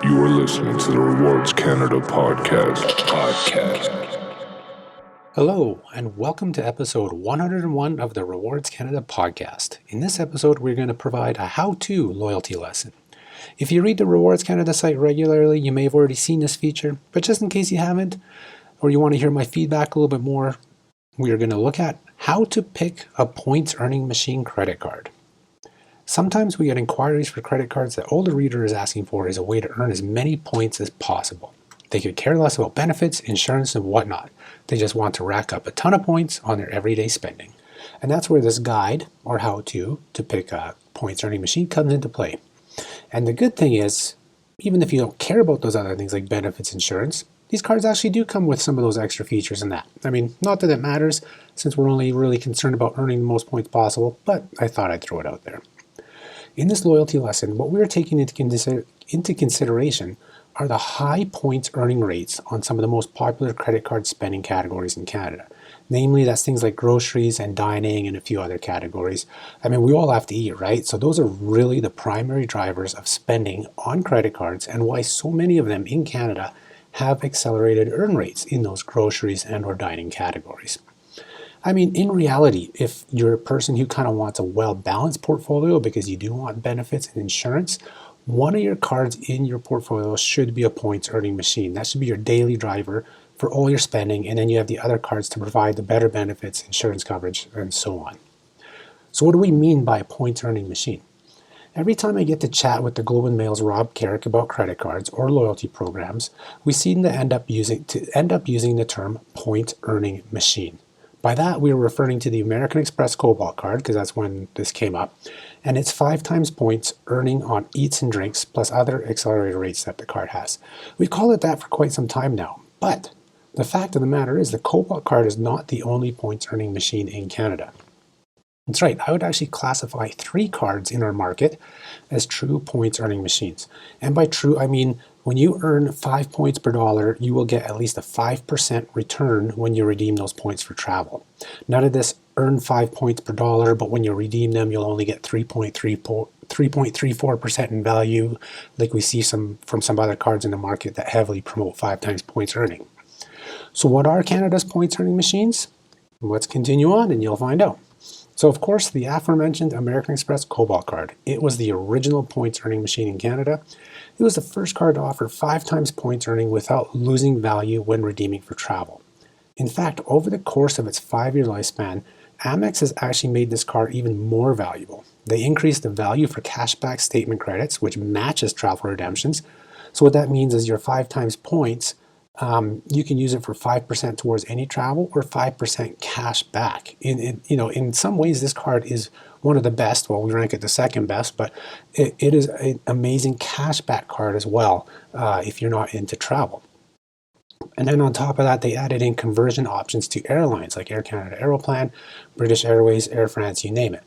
You are listening to the Rewards Canada podcast. Hello, and welcome to episode 101 of the Rewards Canada podcast. In this episode, we're going to provide a how-to loyalty lesson. If you read the Rewards Canada site regularly, you may have already seen this feature, but just in case you haven't, or you want to hear my feedback a little bit more, we are going to look at how to pick a points earning machine credit card. Sometimes we get inquiries for credit cards that all the reader is asking for is a way to earn as many points as possible. They could care less about benefits, insurance, and whatnot. They just want to rack up a ton of points on their everyday spending. And that's where this guide, or how-to pick a points earning machine comes into play. And the good thing is, even if you don't care about those other things like benefits, insurance, these cards actually do come with some of those extra features in that. I mean, not that it matters, since we're only really concerned about earning the most points possible, but I thought I'd throw it out there. In this loyalty lesson, what we're taking into consideration are the high points earning rates on some of the most popular credit card spending categories in Canada. Namely, that's things like groceries and dining and a few other categories. I mean, we all have to eat, right? So those are really the primary drivers of spending on credit cards and why so many of them in Canada have accelerated earn rates in those groceries and or dining categories. I mean, in reality, if you're a person who kind of wants a well-balanced portfolio because you do want benefits and insurance, one of your cards in your portfolio should be a points earning machine. That should be your daily driver for all your spending, and then you have the other cards to provide the better benefits, insurance coverage, and so on. So what do we mean by a points earning machine? Every time I get to chat with the Globe and Mail's Rob Carrick about credit cards or loyalty programs, we seem to end up using the term points earning machine. By that, we are referring to the American Express Cobalt card, because that's when this came up, and it's 5 times points earning on eats and drinks plus other accelerated rates that the card has. We've called it that for quite some time now, but the fact of the matter is the Cobalt card is not the only points earning machine in Canada. That's right, I would actually classify 3 cards in our market as true points earning machines. And by true, I mean when you earn 5 points per dollar, you will get at least a 5% return when you redeem those points for travel. None of this earn 5 points per dollar, but when you redeem them, you'll only get 3.34% in value, like we see from some other cards in the market that heavily promote 5 times points earning. So what are Canada's points earning machines? Let's continue on and you'll find out. So of course, the aforementioned American Express Cobalt card. It was the original points earning machine in Canada. It was the first card to offer 5 times points earning without losing value when redeeming for travel. In fact, over the course of its 5-year lifespan, Amex has actually made this card even more valuable. They increased the value for cashback statement credits, which matches travel redemptions. So what that means is your 5 times points, you can use it for 5% towards any travel or 5% cash back. In some ways, this card is one of the best. Well, we rank it the second best, but it is an amazing cashback card as well if you're not into travel. And then on top of that, they added in conversion options to airlines like Air Canada Aeroplan, British Airways, Air France, you name it.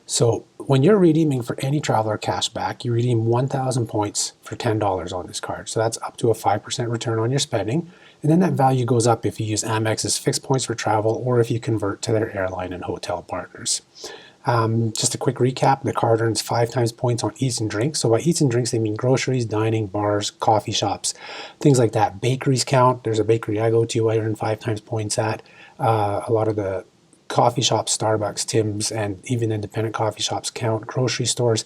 So when you're redeeming for any traveler cashback, you redeem 1,000 points for $10 on this card. So that's up to a 5% return on your spending. And then that value goes up if you use Amex's fixed points for travel or if you convert to their airline and hotel partners. Just a quick recap, the card earns 5 times points on eats and drinks. So by eats and drinks, they mean groceries, dining, bars, coffee shops, things like that. Bakeries count. There's a bakery I go to, I earn 5 times points at. A lot of the coffee shops, Starbucks, Tim's, and even independent coffee shops count. Grocery stores.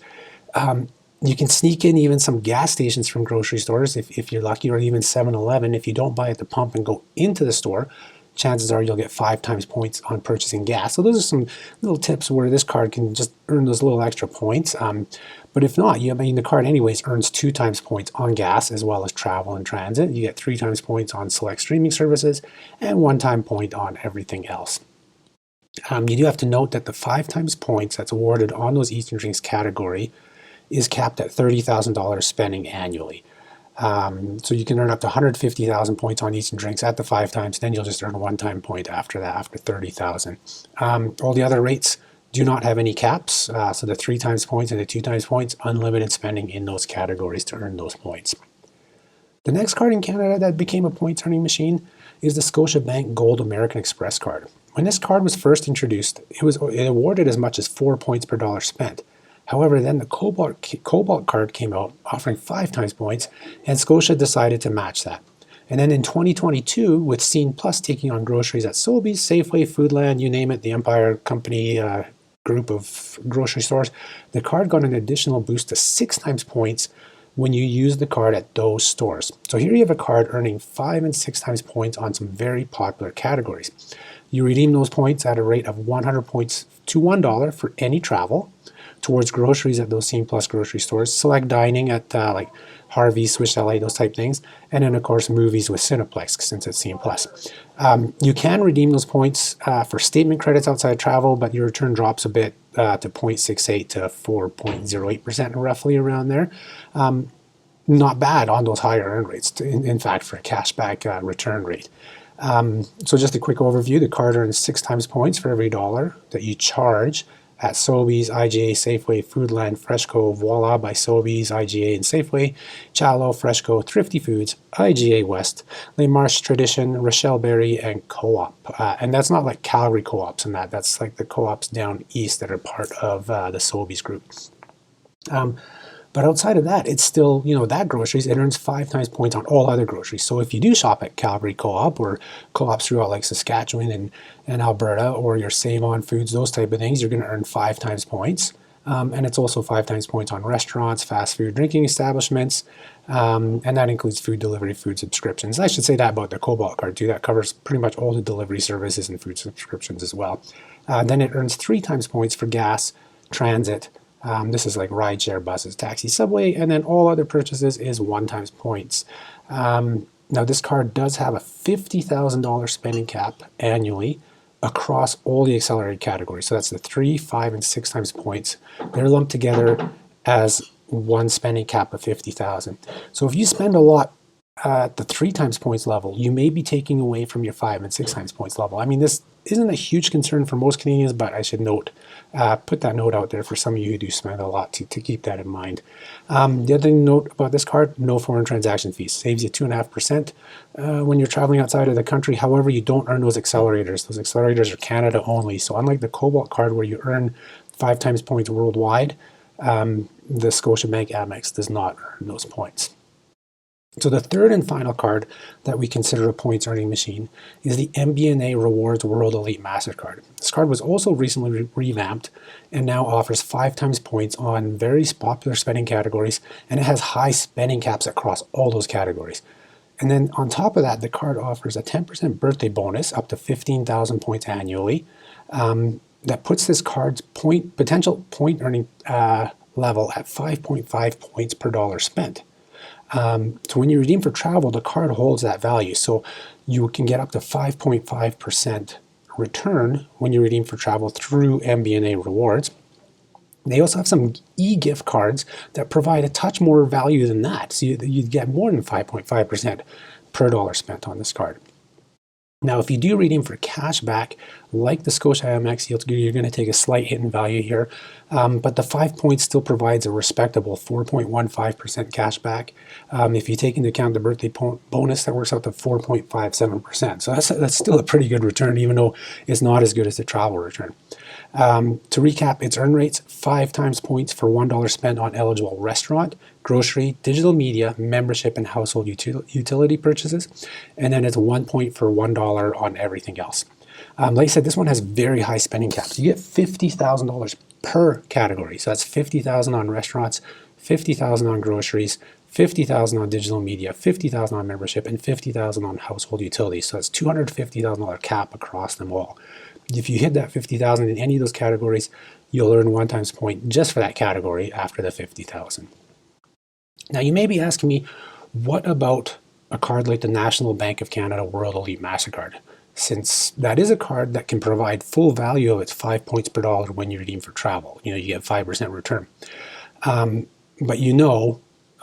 You can sneak in even some gas stations from grocery stores if you're lucky, or even 7-Eleven. If you don't buy at the pump and go into the store, chances are you'll get 5 times points on purchasing gas. So those are some little tips where this card can just earn those little extra points. But if not, the card anyways earns 2 times points on gas as well as travel and transit. You get 3 times points on select streaming services and 1 time point on everything else. You do have to note that the 5 times points that's awarded on those eats and drinks category is capped at $30,000 spending annually. So you can earn up to 150,000 points on eats and drinks at the 5 times, then you'll just earn a 1 time point after that, after 30,000. All the other rates do not have any caps, so the 3 times points and the 2 times points, unlimited spending in those categories to earn those points. The next card in Canada that became a points earning machine is the Scotiabank Gold American Express card. When this card was first introduced, it awarded as much as 4 points per dollar spent. However, then the Cobalt card came out offering 5 times points, and Scotia decided to match that. And then in 2022, with Scene Plus taking on groceries at Sobeys, Safeway, Foodland, you name it, the Empire Company group of grocery stores, the card got an additional boost to 6 times points when you use the card at those stores. So here you have a card earning 5 and 6 times points on some very popular categories. You redeem those points at a rate of 100 points to $1 for any travel towards groceries at those Scene Plus grocery stores, select dining at like Harvey's, Swiss Chalet, those type things, and then of course movies with Cineplex since it's Scene Plus. You can redeem those points for statement credits outside travel, but your return drops a bit to 0.68 to 4.08%, roughly around there. Not bad on those higher earn rates, in fact, for a cashback return rate. So just a quick overview, the card earns 6 times points for every $1 that you charge at Sobeys, IGA, Safeway, Foodland, Freshco, Voila by Sobeys, IGA and Safeway, Chalo, Freshco, Thrifty Foods, IGA West, Les Marches Tradition, Rochelle Berry, and Co-op. And that's not like Calgary co-ops and that's like the co-ops down east that are part of the Sobeys group. But outside of that, it's still, that groceries, it earns 5 times points on all other groceries. So if you do shop at Calgary Co-op or co-ops throughout like Saskatchewan and Alberta, or your Save On Foods, those type of things, you're going to earn 5 times points. And it's also 5 times points on restaurants, fast food, drinking establishments, and that includes food delivery, food subscriptions. I should say that about the Cobalt card too. That covers pretty much all the delivery services and food subscriptions as well. Then it earns 3 times points for gas, transit. This is like rideshare, buses, taxi, subway, and then all other purchases is 1 times points. Now this card does have a $50,000 spending cap annually across all the accelerated categories. So that's the 3, 5, and 6 times points. They're lumped together as one spending cap of $50,000. So if you spend a lot at the 3 times points level, you may be taking away from your 5 and 6 times points level. I mean, this isn't a huge concern for most Canadians, but I should put that note out there for some of you who do spend a lot to keep that in mind. The other note about this card, no foreign transaction fees. Saves you 2.5% when you're traveling outside of the country. However, you don't earn those accelerators. Those accelerators are Canada only. So unlike the Cobalt card where you earn 5 times points worldwide, the Scotiabank Amex does not earn those points. So the third and final card that we consider a points earning machine is the MBNA Rewards World Elite Mastercard. This card was also recently revamped and now offers 5 times points on very popular spending categories, and it has high spending caps across all those categories. And then on top of that, the card offers a 10% birthday bonus up to 15,000 points annually. That puts this card's potential point earning level at 5.5 points per dollar spent. So when you redeem for travel, the card holds that value. So you can get up to 5.5% return when you redeem for travel through MBNA rewards. They also have some e-gift cards that provide a touch more value than that. So you get more than 5.5% per dollar spent on this card. Now, if you do redeem for cash back, like the Scotia Amex, you're going to take a slight hit in value here, but the 5 points still provides a respectable 4.15% cash back. If you take into account the birthday bonus, that works out to 4.57%. So that's still a pretty good return, even though it's not as good as the travel return. To recap, its earn rates, 5 times points for $1 spent on eligible restaurant, grocery, digital media, membership, and household utility purchases. And then it's 1 point for $1 on everything else. Like I said, this one has very high spending caps. You get $50,000 per category. So that's $50,000 on restaurants, $50,000 on groceries, $50,000 on digital media, $50,000 on membership, and $50,000 on household utilities. So that's $250,000 cap across them all. If you hit that $50,000 in any of those categories, you'll earn 1 times point just for that category after the $50,000. Now you may be asking me, what about a card like the National Bank of Canada World Elite Mastercard? Since that is a card that can provide full value of its 5 points per dollar when you redeem for travel. You get 5% return. But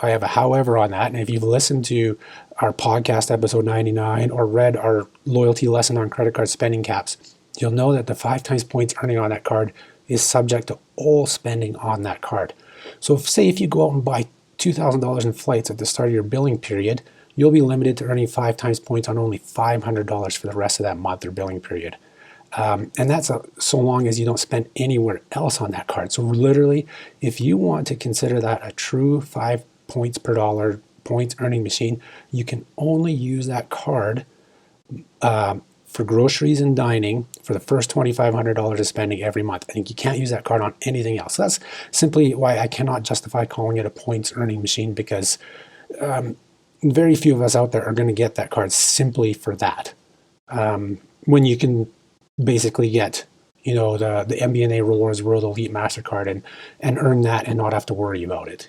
I have a however on that, and if you've listened to our podcast episode 99 or read our loyalty lesson on credit card spending caps, you'll know that the 5 times points earning on that card is subject to all spending on that card. So if you go out and buy $2,000 in flights at the start of your billing period, you'll be limited to earning 5 times points on only $500 for the rest of that month or billing period. And that's so long as you don't spend anywhere else on that card. So literally, if you want to consider that a true 5 points per dollar points earning machine, you can only use that card for groceries and dining for the first $2,500 of spending every month. I think you can't use that card on anything else. So that's simply why I cannot justify calling it a points earning machine, because very few of us out there are going to get that card simply for that. When you can basically get, the MBNA Rewards World Elite Mastercard and earn that and not have to worry about it,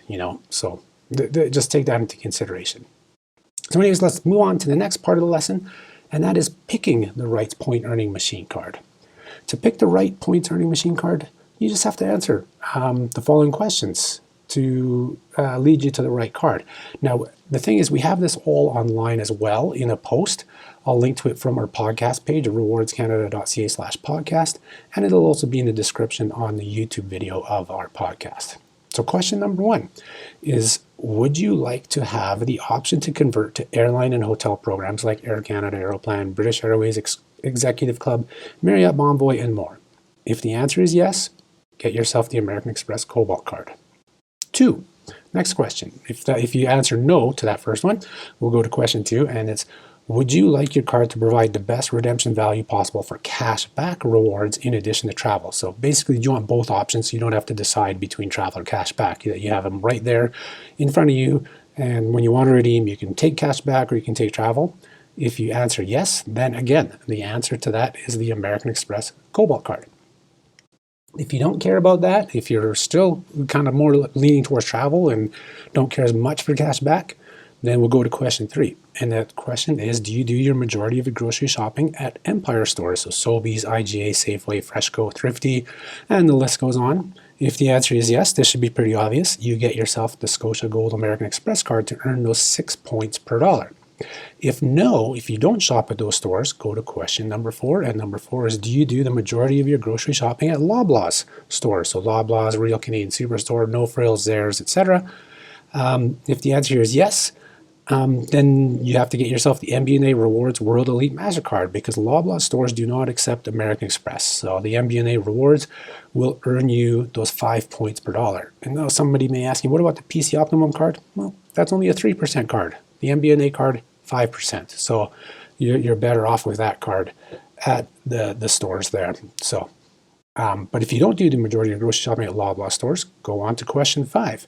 So just take that into consideration. So anyways, let's move on to the next part of the lesson, and that is picking the right point earning machine card. To pick the right points earning machine card, you just have to answer the following questions to lead you to the right card. Now, the thing is, we have this all online as well in a post. I'll link to it from our podcast page at rewardscanada.ca/podcast, and it'll also be in the description on the YouTube video of our podcast. So question number 1 is, would you like to have the option to convert to airline and hotel programs like Air Canada, Aeroplan, British Airways Executive Club, Marriott Bonvoy, and more? If the answer is yes, get yourself the American Express Cobalt card. 2, next question. If you answer no to that first one, we'll go to question 2, and it's, would you like your card to provide the best redemption value possible for cash back rewards in addition to travel? So basically, you want both options so you don't have to decide between travel or cash back. You have them right there in front of you, and when you want to redeem, you can take cash back or you can take travel. If you answer yes, then again, the answer to that is the American Express Cobalt card. If you don't care about that, if you're still kind of more leaning towards travel and don't care as much for cash back, then we'll go to question 3. And that question is, do you do your majority of your grocery shopping at Empire stores? So Sobeys, IGA, Safeway, Freshco, Thrifty, and the list goes on. If the answer is yes, this should be pretty obvious. You get yourself the Scotia Gold American Express card to earn those 6 points per dollar. If no, if you don't shop at those stores, go to question number 4. And number 4 is, do you do the majority of your grocery shopping at Loblaws stores? So Loblaws, Real Canadian Superstore, No Frills, Zehrs, etc. If the answer is yes, then you have to get yourself the MBNA Rewards World Elite Mastercard, because Loblaws stores do not accept American Express. So the MBNA Rewards will earn you those 5 points per dollar. And now somebody may ask you, what about the PC Optimum card? Well, that's only a 3% card. The MBNA card, 5%. So you're better off with that card at the stores there. So, but if you don't do the majority of grocery shopping at Loblaw stores, go on to question 5.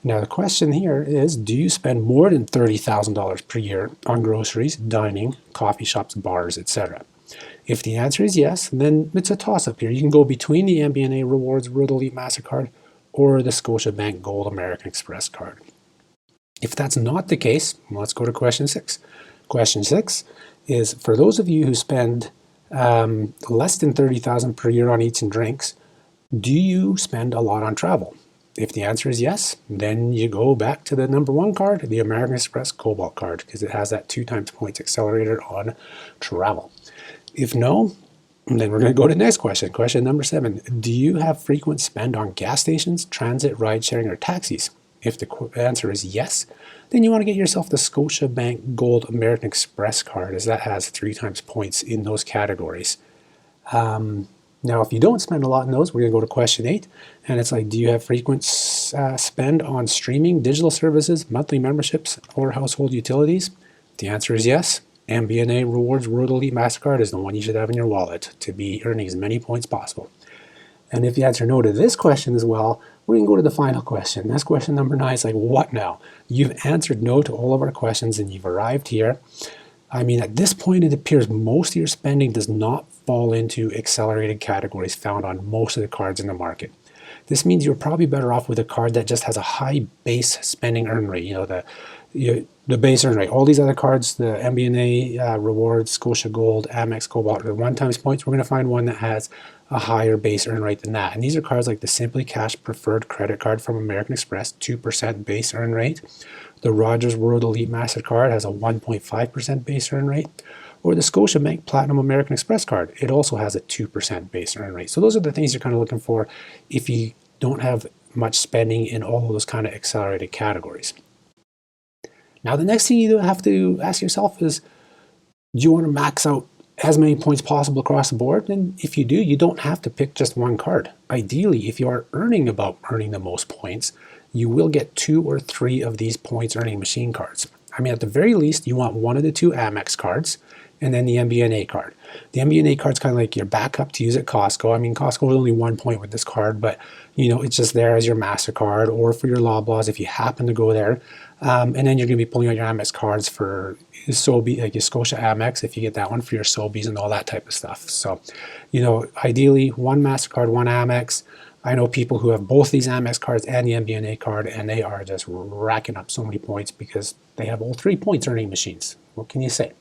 Now the question here is, do you spend more than $30,000 per year on groceries, dining, coffee shops, bars, etc.? If the answer is yes, then it's a toss-up here. You can go between the MBNA Rewards World Elite Mastercard or the Scotiabank Gold American Express card. If that's not the case, let's go to question 6. Question 6 is, for those of you who spend less than $30,000 per year on eats and drinks, do you spend a lot on travel? If the answer is yes, then you go back to the number 1 card, the American Express Cobalt card, because it has that 2 times points accelerator on travel. If no, then we're going to go to the next question. Question number 7. Do you have frequent spend on gas stations, transit, ride sharing, or taxis? If the answer is yes, then you want to get yourself the Scotiabank Gold American Express card, as that has 3 times points in those categories. Now, if you don't spend a lot in those, we're going to go to question 8, and it's like, do you have frequent spend on streaming, digital services, monthly memberships, or household utilities? The answer is yes. MBNA Rewards World Elite Mastercard is the one you should have in your wallet to be earning as many points possible. And if you answer no to this question as well, we're going to go to the final question. That's question number 9. It's like, what now? You've answered no to all of our questions and you've arrived here. I mean, at this point, it appears most of your spending does not fall into accelerated categories found on most of the cards in the market. This means you're probably better off with a card that just has a high base spending earn rate. The base earn rate. All these other cards, the MBNA Rewards, Scotia Gold, Amex, Cobalt, the 1 times points, we're going to find one that has a higher base earn rate than that. And these are cards like the Simply Cash Preferred Credit Card from American Express, 2% base earn rate. The Rogers World Elite Mastercard has a 1.5% base earn rate. Or the Scotiabank Platinum American Express card. It also has a 2% base earn rate. So those are the things you're kind of looking for if you don't have much spending in all of those kind of accelerated categories. Now, the next thing you have to ask yourself is, do you want to max out as many points possible across the board. And if you do, you don't have to pick just one card. Ideally, if you are earning the most points, you will get 2 or 3 of these points earning machine cards. I mean, at the very least, you want one of the 2 Amex cards and then the MBNA card. The MBNA card's kind of like your backup to use at Costco. I mean, Costco is only 1 point with this card, but it's just there as your Mastercard or for your Loblaws if you happen to go there. And then you're going to be pulling out your Amex cards for Sobe, like your Scotia Amex, if you get that one, for your Sobeys and all that type of stuff. So, ideally, one Mastercard, one Amex. I know people who have both these Amex cards and the MBNA card, and they are just racking up so many points because they have all 3 points earning machines. What can you say?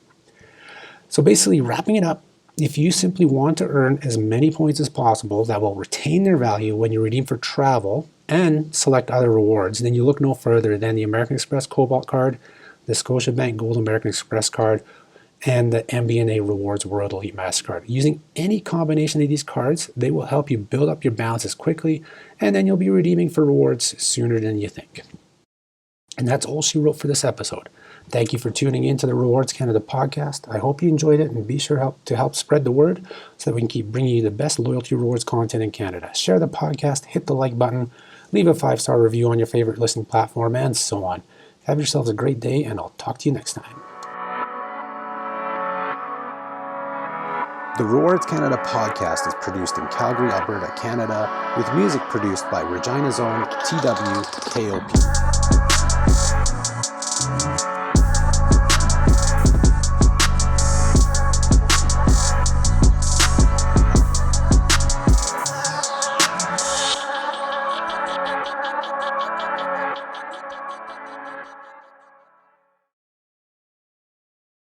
So basically, wrapping it up, if you simply want to earn as many points as possible that will retain their value when you redeem for travel and select other rewards, then you look no further than the American Express Cobalt card, the Scotiabank Gold American Express card, and the MBNA Rewards World Elite Mastercard. Using any combination of these cards, they will help you build up your balances quickly, and then you'll be redeeming for rewards sooner than you think. And that's all she wrote for this episode. Thank you for tuning in to the Rewards Canada podcast. I hope you enjoyed it, and be sure to help spread the word so that we can keep bringing you the best loyalty rewards content in Canada. Share the podcast, hit the like button, leave a 5-star review on your favorite listening platform, and so on. Have yourselves a great day, and I'll talk to you next time. The Rewards Canada podcast is produced in Calgary, Alberta, Canada, with music produced by Regina's own TWKOP.